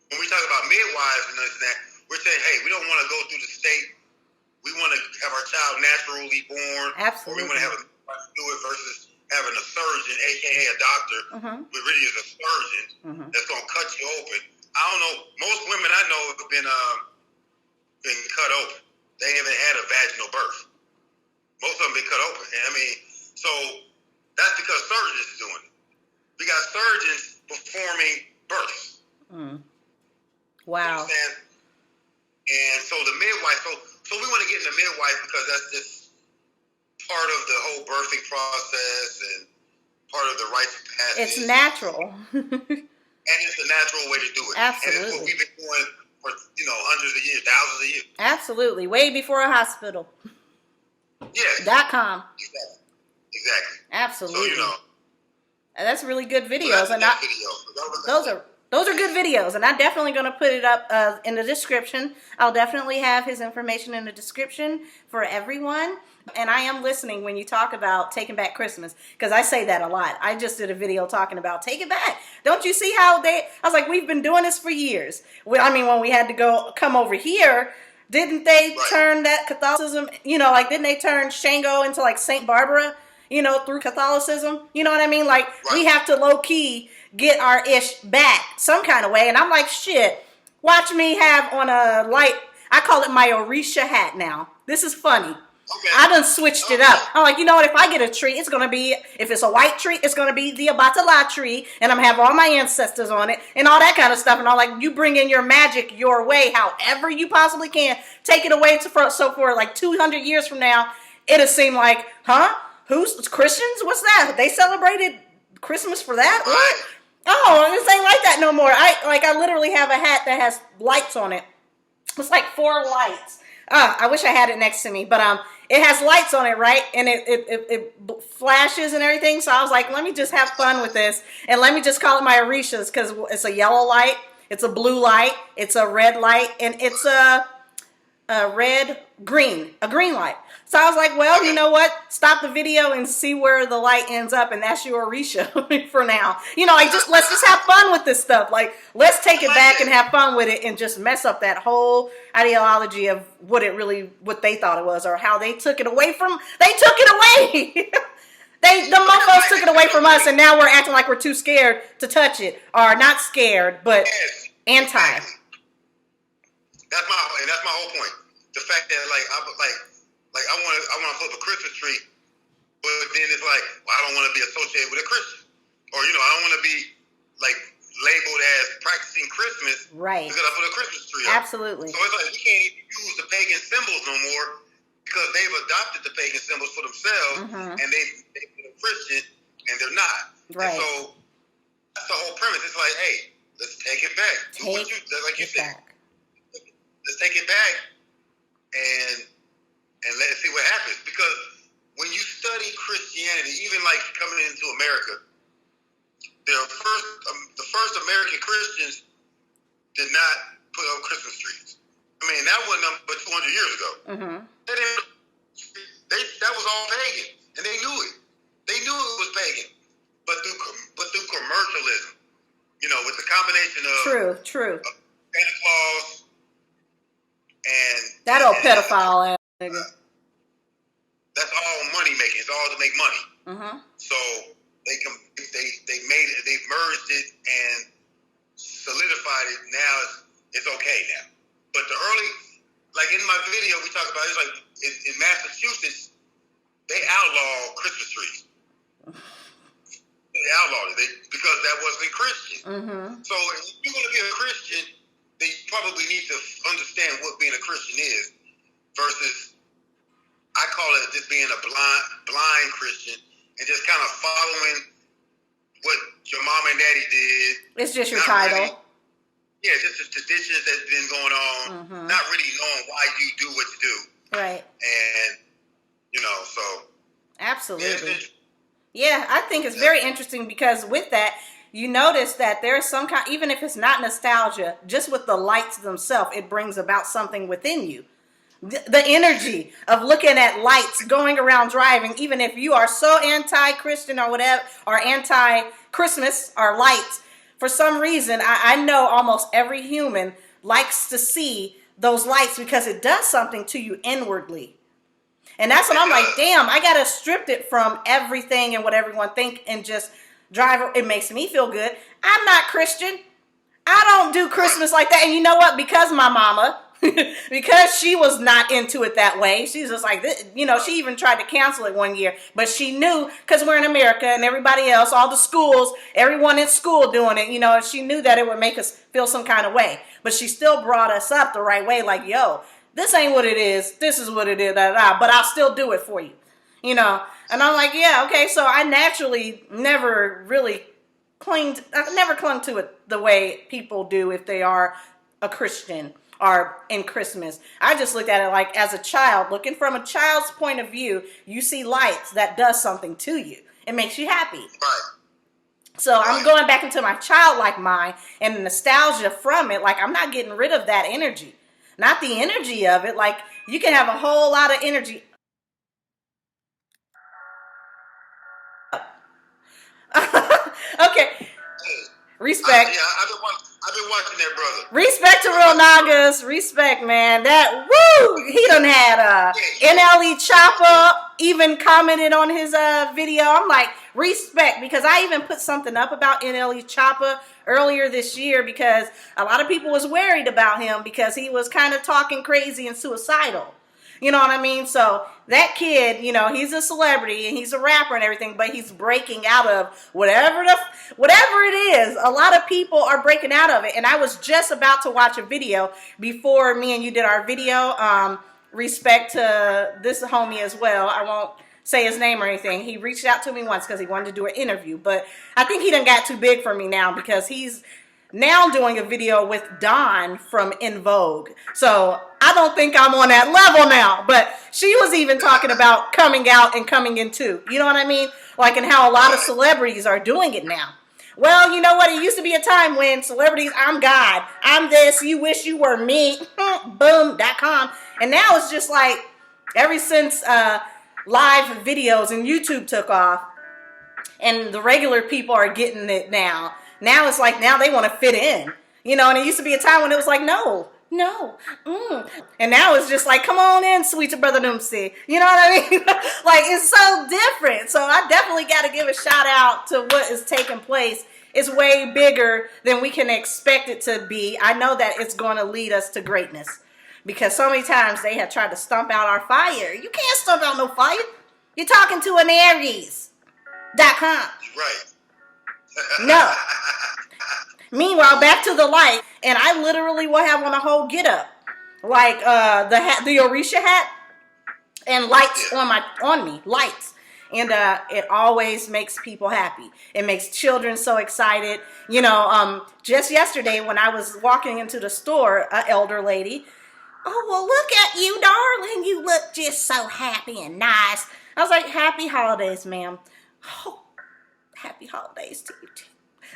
B: when we talk about midwives and this and that, we're saying, hey, we don't want to go through the state. We want to have our child naturally born.
A: Absolutely.
B: Or we want to have a midwife do it versus having a surgeon, aka a doctor, who really is a surgeon that's going to cut you open. I don't know. Most women I know have been cut open. They haven't had a vaginal birth. Most of them been cut open. And I mean, so that's because surgeons are doing it. We got surgeons performing births.
A: Mm.
B: You
A: Wow.
B: understand? And so the midwife, so we want to get in the midwife because that's just part of the whole birthing process and part of the rites of passage.
A: It's natural.
B: And it's the natural way to do it.
A: Absolutely.
B: And it's what we've been doing for, hundreds of years, thousands of years.
A: Absolutely. Way before a hospital.
B: Yeah.
A: .com.
B: Exactly.
A: Absolutely.
B: So,
A: And that's really good videos.
B: that's a
A: And
B: good video.
A: those are good videos, and I'm definitely going to put it up in the description. I'll definitely have his information in the description for everyone. And I am listening when you talk about taking back Christmas, because I say that a lot. I just did a video talking about take it back. Don't you see how I was like, we've been doing this for years. When we had to come over here, didn't they turn that Catholicism, didn't they turn Shango into like St. Barbara, through Catholicism? You know what I mean? Like, we have to low key get our ish back some kind of way. And I'm like, shit, watch me have on a light, I call it my Orisha hat now. This is funny.
B: Okay.
A: I done switched it up. I'm like, you know what? If I get a tree, it's going to be, if it's a white tree, it's going to be the Abatala tree. And I'm going to have all my ancestors on it and all that kind of stuff. And I'm like, you bring in your magic your way, however you possibly can. Take it away so for like 200 years from now, it'll seem like, huh? Who's Christians? What's that? They celebrated Christmas for that? What? Oh, this ain't like that no more. I literally have a hat that has lights on it. It's like 4 lights. I wish I had it next to me, but it has lights on it, right? And it flashes and everything. So I was like, let me just have fun with this, and let me just call it my Orishas, because it's a yellow light, it's a blue light, it's a red light, and it's a green light. So I was like, well, you know what? Stop the video and see where the light ends up, and that's your Orisha for now. Let's just have fun with this stuff. Like, let's take it back and have fun with it, and just mess up that whole ideology of what they thought it was, or how they took it away from. They took it away. The mofos took it away from us, and now we're acting like we're too scared to touch it, or not scared, but anti.
B: That's my whole point. The fact that I want to flip a Christmas tree, but then it's like, well, I don't want to be associated with a Christian, or I don't want to be like labeled as practicing Christmas,
A: right?
B: Because I put a Christmas tree up.
A: Absolutely.
B: So it's like we can't even use the pagan symbols no more because they've adopted the pagan symbols for themselves, and they put a Christian and they're not.
A: Right.
B: And so that's the whole premise. It's like, hey, let's take it back. Like you said. Let's take it back and let's see what happens. Because when you study Christianity, even like coming into America, the first American Christians did not put up Christmas trees. I mean, that wasn't but 200 years ago.
A: Mm-hmm.
B: That was all pagan, and they knew it. They knew it was pagan, but through commercialism, with the combination of
A: true
B: Santa Claus and
A: that old pedophile ass nigga.
B: That's all money making. It's all to make money.
A: Mm-hmm.
B: So they made it. They merged it and solidified it. Now it's okay now. But the early, like in my video, we talked about it's like in Massachusetts, they outlawed Christmas trees. They outlawed it because that wasn't Christian.
A: Mm-hmm.
B: So if you're going to be a Christian, they probably need to understand what being a Christian is versus, I call it just being a blind Christian and just kind of following what your mom and daddy did.
A: It's just your title.
B: Yeah, just the traditions that's been going on,
A: mm-hmm.
B: not really knowing why you do what you do.
A: Right.
B: And, so.
A: Absolutely. Yeah, I think it's very interesting because with that, you notice that there's some kind, even if it's not nostalgia, just with the lights themselves, it brings about something within you. The energy of looking at lights going around driving, even if you are so anti-Christian or whatever, or anti-Christmas or lights, for some reason, I know almost every human likes to see those lights because it does something to you inwardly. And that's when I'm like, damn, I got to strip it from everything and what everyone think and just drive. It makes me feel good. I'm not Christian. I don't do Christmas like that. And you know what? Because my mama, because she was not into it that way. She's just like, she even tried to cancel it one year. But she knew, because we're in America and everybody else, all the schools, everyone in school doing it, and she knew that it would make us feel some kind of way. But she still brought us up the right way. Like, yo, this ain't what it is. This is what it is. But I'll still do it for you. And I'm like, yeah, okay. So I naturally never really clung to it the way people do if they are a Christian or in Christmas. I just looked at it like as a child, looking from a child's point of view, you see lights that does something to you. It makes you happy.
B: Right.
A: So I'm going back into my childlike mind and the nostalgia from it. Like, I'm not getting rid of that energy. Not the energy of it. Like, you can have a whole lot of energy. Okay. Respect.
B: I've been watching that brother.
A: Respect to real Nagas. Respect, man. That, woo! He done had NLE Chopper even commented on his video. I'm like, respect, because I even put something up about NLE Chopper earlier this year because a lot of people was worried about him because he was kind of talking crazy and suicidal. You know what I mean? So that kid, he's a celebrity and he's a rapper and everything, but he's breaking out of whatever it is. A lot of people are breaking out of it. And I was just about to watch a video before me and you did our video. Respect to this homie as well. I won't say his name or anything. He reached out to me once because he wanted to do an interview, but I think he done got too big for me now because he's now doing a video with Dawn from In Vogue. So I don't think I'm on that level now, but she was even talking about coming out and coming in too. You know what I mean? Like, and how a lot of celebrities are doing it now. Well, you know what? It used to be a time when celebrities, I'm God, I'm this, you wish you were me, boom.com. And now it's just like, ever since live videos and YouTube took off, and the regular people are getting it now. Now it's like, now they want to fit in, and it used to be a time when it was like, no. And now it's just like, come on in, sweet brother Doomsy. You know what I mean? Like, it's so different. So I definitely got to give a shout out to what is taking place. It's way bigger than we can expect it to be. I know that it's going to lead us to greatness because so many times they have tried to stomp out our fire. You can't stomp out no fire. You're talking to an Aries.com.
B: Right.
A: No. Meanwhile, back to the light, and I literally will have on a whole get up, like the hat, the Orisha hat, and lights on me, lights, and it always makes people happy. It makes children so excited. Just yesterday when I was walking into the store, an elder lady, oh well, look at you, darling, you look just so happy and nice. I was like, happy holidays, ma'am. Oh, happy holidays to you too.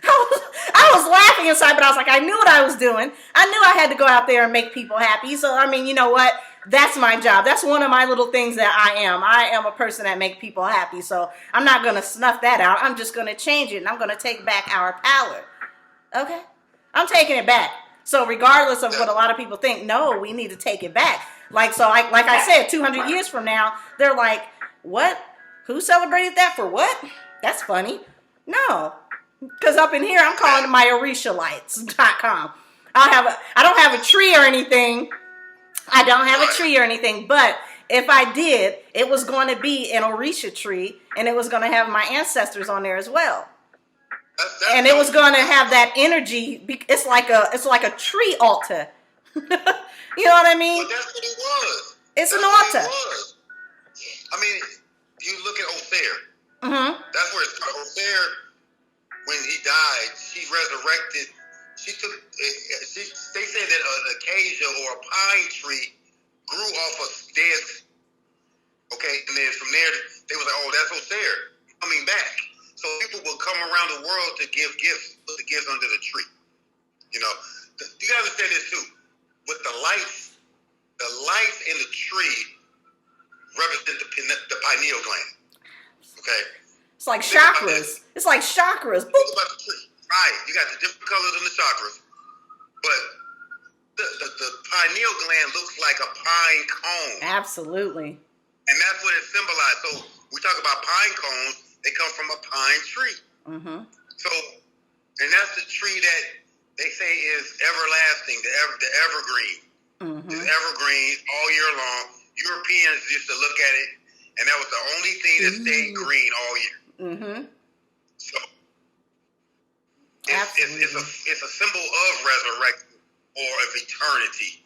A: I was laughing inside, but I was like, I knew what I was doing. I knew I had to go out there and make people happy. So, I mean, you know what? That's my job. That's one of my little things that I am. I am a person that makes people happy. So I'm not going to snuff that out. I'm just going to change it, and I'm going to take back our power. Okay? I'm taking it back. So regardless of what a lot of people think, no, we need to take it back. Like I said, 200 years from now, they're like, what? Who celebrated that for what? That's funny. No. Because up in here, I'm calling it my orishalites.com. I don't have a tree or anything. I don't have a tree or anything, but if I did, it was going to be an Orisha tree, and it was going to have my ancestors on there as well. And it was going to have that energy. It's like a tree altar. You know what I mean?
B: Well, that's what it was.
A: It's an altar.
B: I mean, you look at Ophir.
A: Mm-hmm.
B: That's where it started. Ophir, when he died, she resurrected. They said that an acacia or a pine tree grew off of dead. Okay, and then from there they was like, "Oh, that's Ophir coming back." So people will come around the world to give gifts, put the gifts under the tree. You know, you gotta understand this too. With the lights in the tree represent the pineal gland. Okay.
A: It's like chakras. It's like chakras.
B: Think about the tree. Right. You got the different colors in the chakras. But the pineal gland looks like a pine cone.
A: Absolutely.
B: And that's what it symbolized. So we talk about pine cones, they come from a pine tree.
A: Mm-hmm.
B: So, and that's the tree that they say is everlasting, the evergreen.
A: Mm-hmm.
B: It's evergreen all year long. Europeans used to look at it, and that was the only thing that stayed green all year. Mm-hmm. So it's a symbol of resurrection or of eternity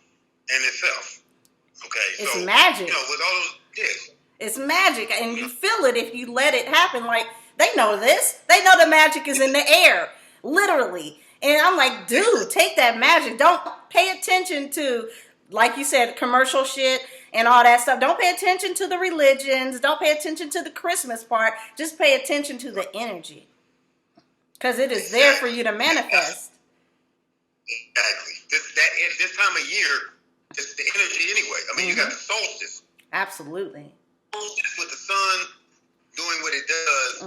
B: in itself. Okay,
A: it's magic.
B: You know, with all those, yes.
A: It's magic, and you feel it if you let it happen. Like, they know this. They know the magic is in the air, literally. And I'm like, dude, take that magic. Don't pay attention to, like you said, commercial shit and all that stuff. Don't pay attention to the religions. Don't pay attention to the Christmas part. Just pay attention to the energy. Because it is there for you to manifest.
B: Exactly. This time of year, it's the energy anyway. I mean, you got the solstice.
A: Absolutely.
B: Solstice with the sun doing what it does.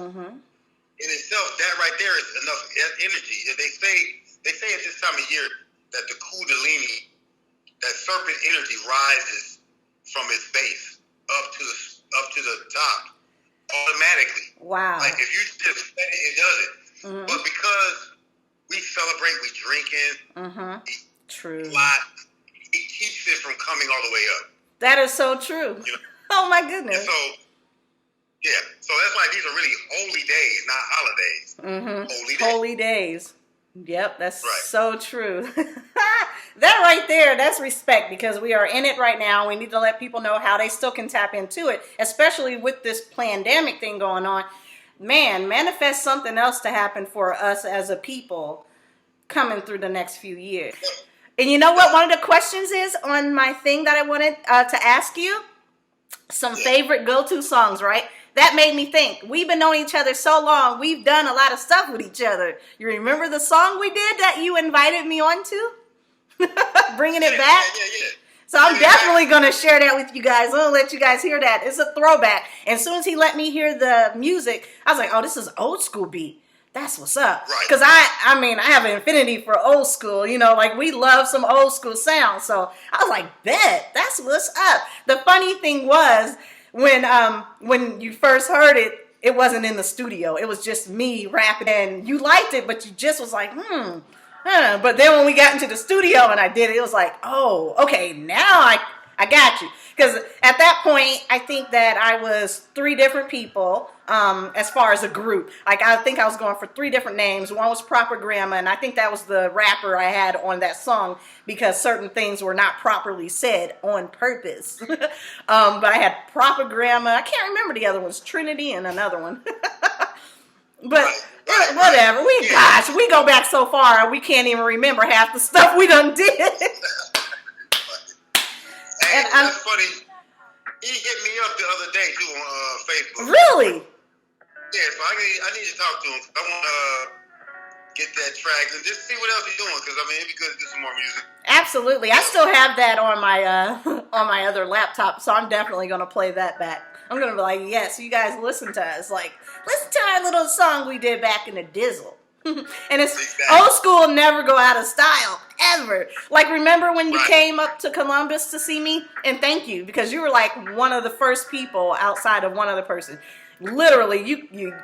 B: In itself, that right there is enough energy. They say at this time of year that the Kundalini, that serpent energy rises from its base up to the top automatically. Wow. Like if you just let it does it. But because we celebrate, we drinking, true. A lot, it keeps it from coming all the way up.
A: That is so true. You know? Oh my goodness.
B: And so that's why these are really holy days, not holidays.
A: Holy days. Yep, that's so true. That right there, that's respect, because we are in it right now. We need to let people know how they still can tap into it, especially with this pandemic thing going on. Man, manifest something else to happen for us as a people coming through the next few years. And you know what one of the questions is on my thing that I wanted to ask you? Some favorite go-to songs, right? That made me think. We've been knowing each other so long. We've done a lot of stuff with each other. You remember the song we did that you invited me on to? Bringing it back? Yeah. So I'm definitely going to share that with you guys. I'm going to let you guys hear that. It's a throwback. And as soon as he let me hear the music, I was like, oh, this is old school beat. That's what's up. Because I mean, I have an affinity for old school. You know, like we love some old school sound. So I was like, bet, that's what's up. The funny thing was when you first heard it, it wasn't in the studio. It was just me rapping, and you liked it, but you just was like, But then when we got into the studio and I did it, it was like, oh, okay, now I got you. Because at that point, I think that I was 3 different people as far as a group. Like, I think I was going for 3 different names. One was Proper Grandma, and I think that was the rapper I had on that song because certain things were not properly said on purpose. But I had Proper Grandma. I can't remember the other ones, Trinity and another one. But whatever. We go back so far, we can't even remember half the stuff we done did.
B: And that's funny. He hit me up the other day too on Facebook.
A: Really?
B: Yeah, so I need to talk to him. I want get that track and just see what else he's doing. Because I mean, it'd be good to do some more music.
A: Absolutely. I still have that on my on my other laptop, so I'm definitely gonna play that back. I'm gonna be like, yes, you guys listen to us. Like, listen to our little song we did back in the Dizzle. And it's
B: Exactly.
A: old school, never go out of style, ever. Like, remember when you came up to Columbus to see me? And thank you, because you were like one of the first people outside of one other person. Literally, you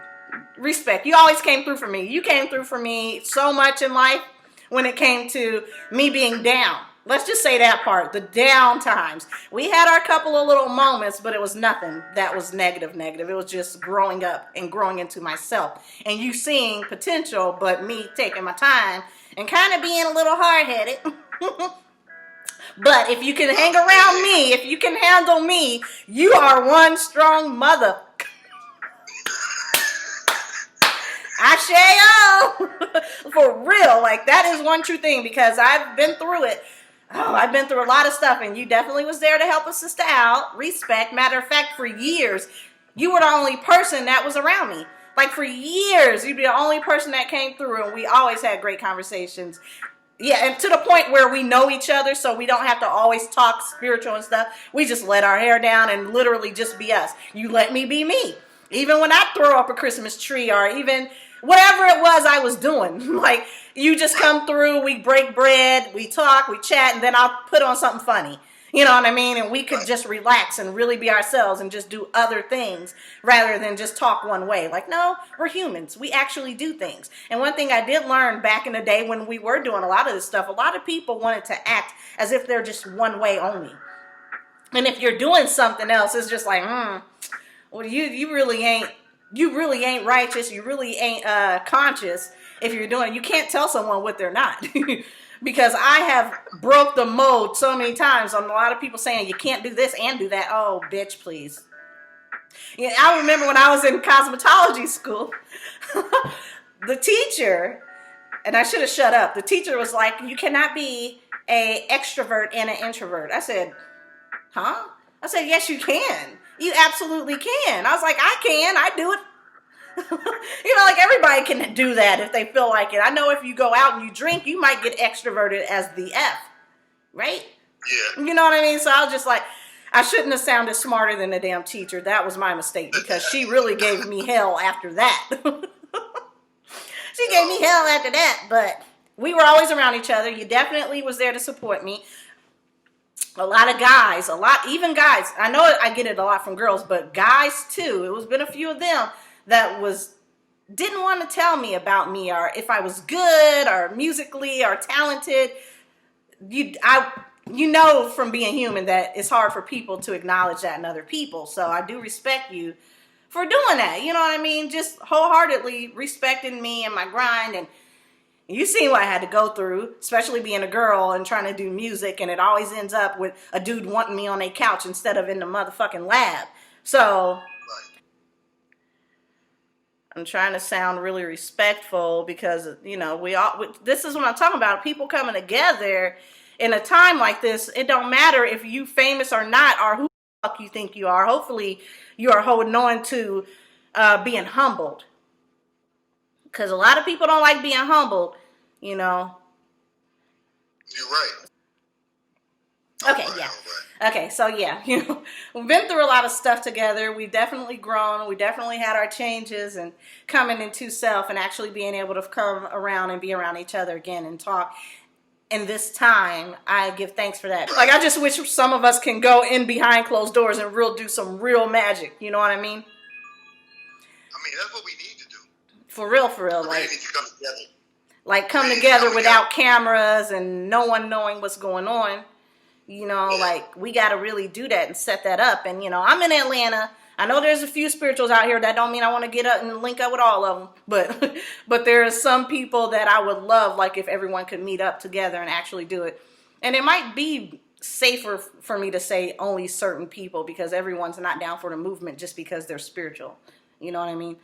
A: respect. You always came through for me. You came through for me so much in life when it came to me being down. Let's just say that part, the down times. We had our couple of little moments, but it was nothing that was negative. It was just growing up and growing into myself. And you seeing potential, but me taking my time and kind of being a little hard-headed. But if you can hang around me, if you can handle me, you are one strong mother. Asheo! For real. Like, that is one true thing, because I've been through it. Oh, I've been through a lot of stuff, and you definitely was there to help a sister out. Respect. Matter of fact, for years, you were the only person that was around me. Like, for years, you'd be the only person that came through, and we always had great conversations. Yeah, and to the point where we know each other, so we don't have to always talk spiritual and stuff. We just let our hair down and literally just be us. You let me be me. Even when I throw up a Christmas tree, or even whatever it was I was doing. Like, you just come through, we break bread, we talk, we chat, and then I'll put on something funny. You know what I mean? And we could just relax and really be ourselves and just do other things rather than just talk one way. Like, no, we're humans. We actually do things. And one thing I did learn back in the day when we were doing a lot of this stuff, a lot of people wanted to act as if they're just one way only. And if you're doing something else, it's just like, well, you really ain't righteous. You really ain't conscious if you're doing it. You can't tell someone what they're not. Because I have broke the mold so many times on a lot of people saying you can't do this and do that. Oh, bitch, please. Yeah, I remember when I was in cosmetology school, the teacher, and I should have shut up. The teacher was like, you cannot be an extrovert and an introvert. I said, huh? I said, yes, you can. You absolutely can. I was like, I can. I do it. You know, like, everybody can do that if they feel like it. I know if you go out and you drink, you might get extroverted as the F, right?
B: Yeah.
A: You know what I mean? So I was just like, I shouldn't have sounded smarter than the damn teacher. That was my mistake, because she really gave me hell after that. She gave me hell after that, but we were always around each other. You definitely was there to support me. A lot of guys, even guys. I know I get it a lot from girls, but guys too. It was been a few of them that didn't want to tell me about me, or if I was good or musically or talented. You know from being human that it's hard for people to acknowledge that in other people. So I do respect you for doing that. You know what I mean? Just wholeheartedly respecting me and my grind. And you seen what I had to go through, especially being a girl and trying to do music. And it always ends up with a dude wanting me on a couch instead of in the motherfucking lab. So I'm trying to sound really respectful, because, you know, this is what I'm talking about. People coming together in a time like this. It don't matter if you famous or not, or who the fuck you think you are. Hopefully you are holding on to being humbled, because a lot of people don't like being humbled, you know.
B: You're right.
A: Okay, yeah. Okay, so yeah, you know, we've been through a lot of stuff together. We've definitely grown. We definitely had our changes and coming into self and actually being able to come around and be around each other again and talk. In this time, I give thanks for that. Like, I just wish some of us can go in behind closed doors and do some real magic. You know what I mean?
B: I mean, that's what we need to do.
A: For real.
B: We really need to come together.
A: Like, come together without cameras and no one knowing what's going on. You know, like, we got to really do that and set that up. And, you know, I'm in Atlanta. I know there's a few spirituals out here. That don't mean I want to get up and link up with all of them. But there are some people that I would love, like, if everyone could meet up together and actually do it. And it might be safer for me to say only certain people, because everyone's not down for the movement just because they're spiritual. You know what I mean?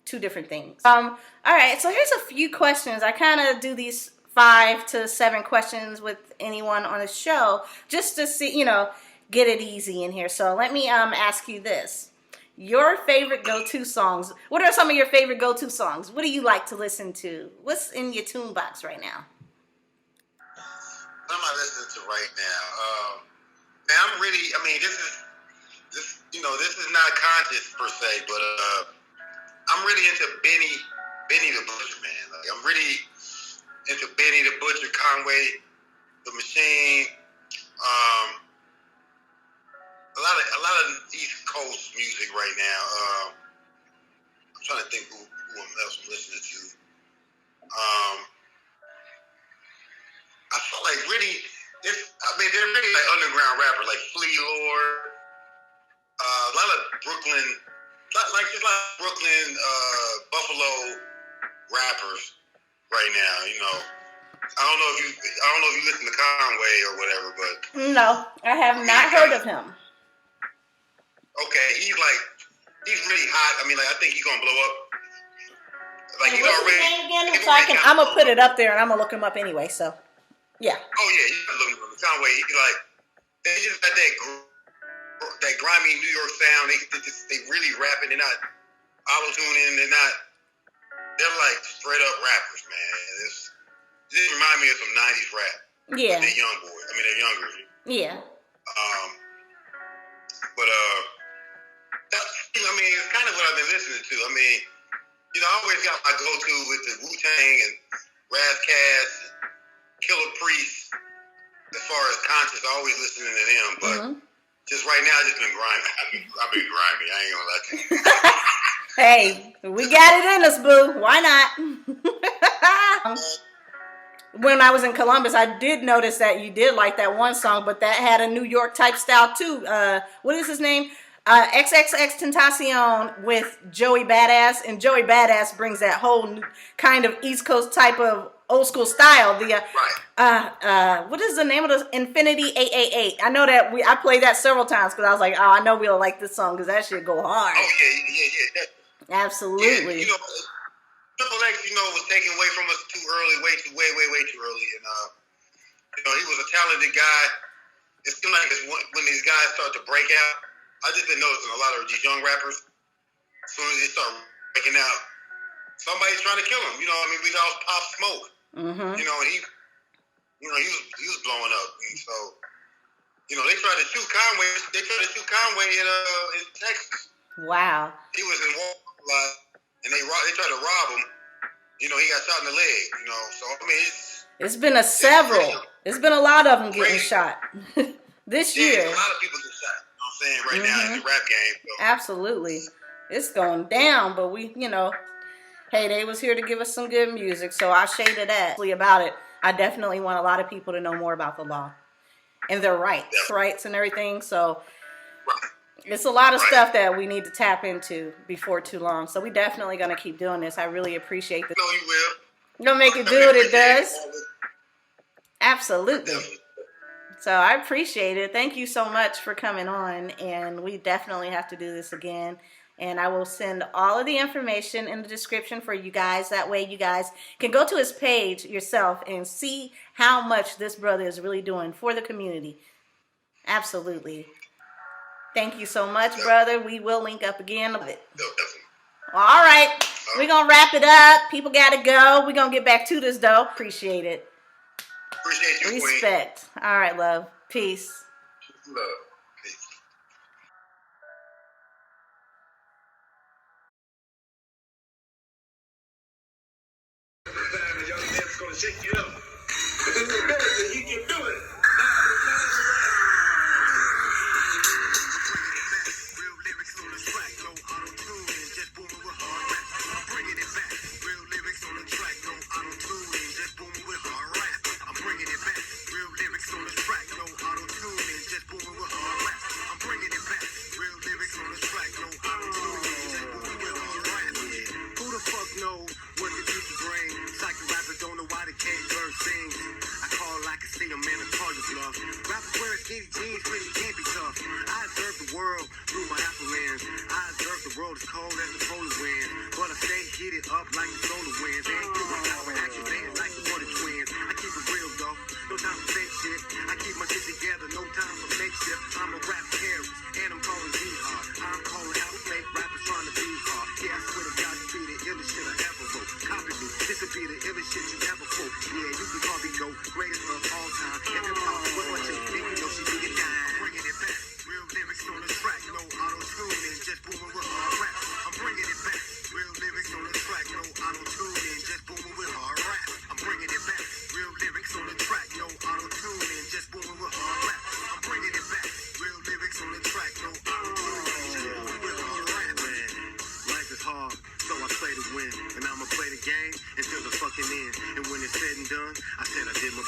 A: Two different things. All right, so here's a few questions. I kind of do these 5 to 7 questions with anyone on the show just to see, you know, get it easy in here. So let me ask you this. your favorite go-to songs. What are some of your favorite go-to songs? What do you like to listen to? What's in your tune box right now?
B: What am I listening to right now? Man, I'm really, I mean, this is not conscious per se, but I'm really into Benny the Butcher, man. Like, I'm really into Benny the Butcher, Conway the Machine. A lot of East Coast music right now. I'm trying to think who else I'm listening to. I feel like really, they're really like underground rappers, like Flea Lord. A lot of Brooklyn, just like Brooklyn, Buffalo rappers right now. You know, I don't know if you listen to Conway or whatever, but
A: No, I have not heard of him.
B: Okay, he's really hot. I mean, like, I think he's gonna blow up. Like, he's
A: What's
B: already.
A: his name again? So I'm gonna put it up there and I'm gonna look him up anyway. So, yeah.
B: Oh yeah, he's looking for Conway. He's like, they just got that grimy New York sound. They really rapping. They're not auto-tuning. They're like straight up rappers, man. This remind me of some 90s rap.
A: Yeah.
B: They're young boys. I mean, they're younger.
A: Yeah.
B: But I mean, it's kind of what I've been listening to. I mean, you know, I always got my go-to with the Wu-Tang and Razzcast and Killer Priest. As far as conscious, I always listening to them. But just right now, I just been grimy. I've been grimy. I ain't gonna lie to you.
A: Hey, we got it in us, boo. Why not? When I was in Columbus, I did notice that you did like that one song, but that had a New York type style too. What is his name? XXX Tentacion with Joey Badass, and Joey Badass brings that whole new kind of East Coast type of old school style. What is the name of the Infinity 888? I know that I played that several times because I was like, oh, I know we'll like this song because that shit go hard.
B: Oh yeah.
A: Absolutely.
B: Yeah, you know, Triple X, you know, was taken away from us too early, way too early, and you know, he was a talented guy. It seemed like when these guys start to break out, I just been noticing a lot of these young rappers. As soon as they start breaking out, somebody's trying to kill him. You know, I mean, we all Pop Smoke. Mm-hmm. You know, and he was blowing up, and so you know, they tried to shoot Conway. They tried to shoot Conway in Texas.
A: Wow.
B: He was in Walmart a lot, and they tried to rob him. You know, he got shot in the leg. You know, so I mean,
A: it's been it's been a lot of them getting shot this year.
B: A lot of people get shot. You know what I'm saying? Right now in the rap game. So.
A: Absolutely, it's going down. But we, you know, hey, they was here to give us some good music, so I shaded that about it. I definitely want a lot of people to know more about the law and their rights and everything. So. It's a lot of stuff that we need to tap into before too long. So we definitely going to keep doing this. I really appreciate this.
B: No, you will.
A: You're going to make it do what it does. Absolutely.
B: Definitely.
A: So I appreciate it. Thank you so much for coming on. And we definitely have to do this again. And I will send all of the information in the description for you guys. That way you guys can go to his page yourself and see how much this brother is really doing for the community. Absolutely. Thank you so much, brother. We will link up again. All right. We're going to wrap it up. People got to go. We're going to get back to this, though. Appreciate it.
B: Appreciate you,
A: Respect.
B: Queen.
A: All right, love. Peace.
B: Love.
C: I'm a rap terrorist, and I'm calling jihad. I'm calling out fake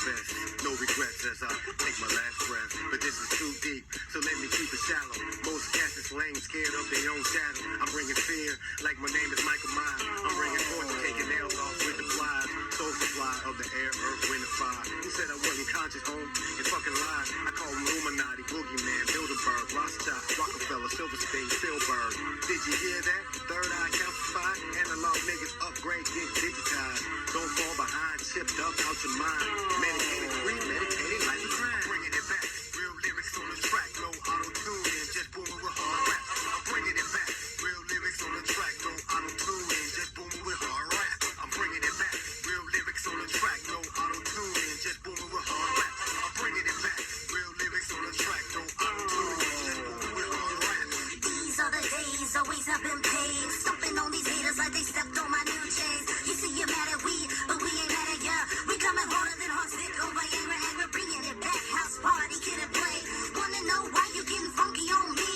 C: best. No regrets as I take my last breath. But this is too deep, so let me keep it shallow. Most cats is lame, scared of their own shadow. I'm bringing fear, like my name is Michael Myers. I'm bringing fortune, taking nails off with the flies. Soul supply of the air, earth, wind, and fire. Who said I wasn't conscious, home? And fucking lies. I call him Illuminati, Boogeyman, Bilderberg, Rothschild, Rockefeller, Silverstein, Spielberg. Did you hear that? Third eye calcified. Analog niggas upgrade, get digitized. Don't fall behind, chipped up out your mind. Medicated, premeditated, like a crime. Bringing it back. Real lyrics on the track, no auto-tuning, just booming with hard rap. I'm bringing it back. Real lyrics on the track, no auto-tuning, just booming with hard rap. I'm bringing it back. Real lyrics on the track, no auto-tuning, just booming with hard rap. I'm bringing it back. Real lyrics on the track, no auto-tuning, just booming with hard rap.
D: These are the days, always have been paid. Stomping on these haters like they stepped on my new chains. You see you're mad at we, but we ain't mad at ya. We coming harder than hard stick over anger, bringing it back. House party, kid and play. Wanna know why you getting funky on me?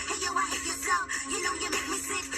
D: Hey yo, I hate yourself, you know you make me sick.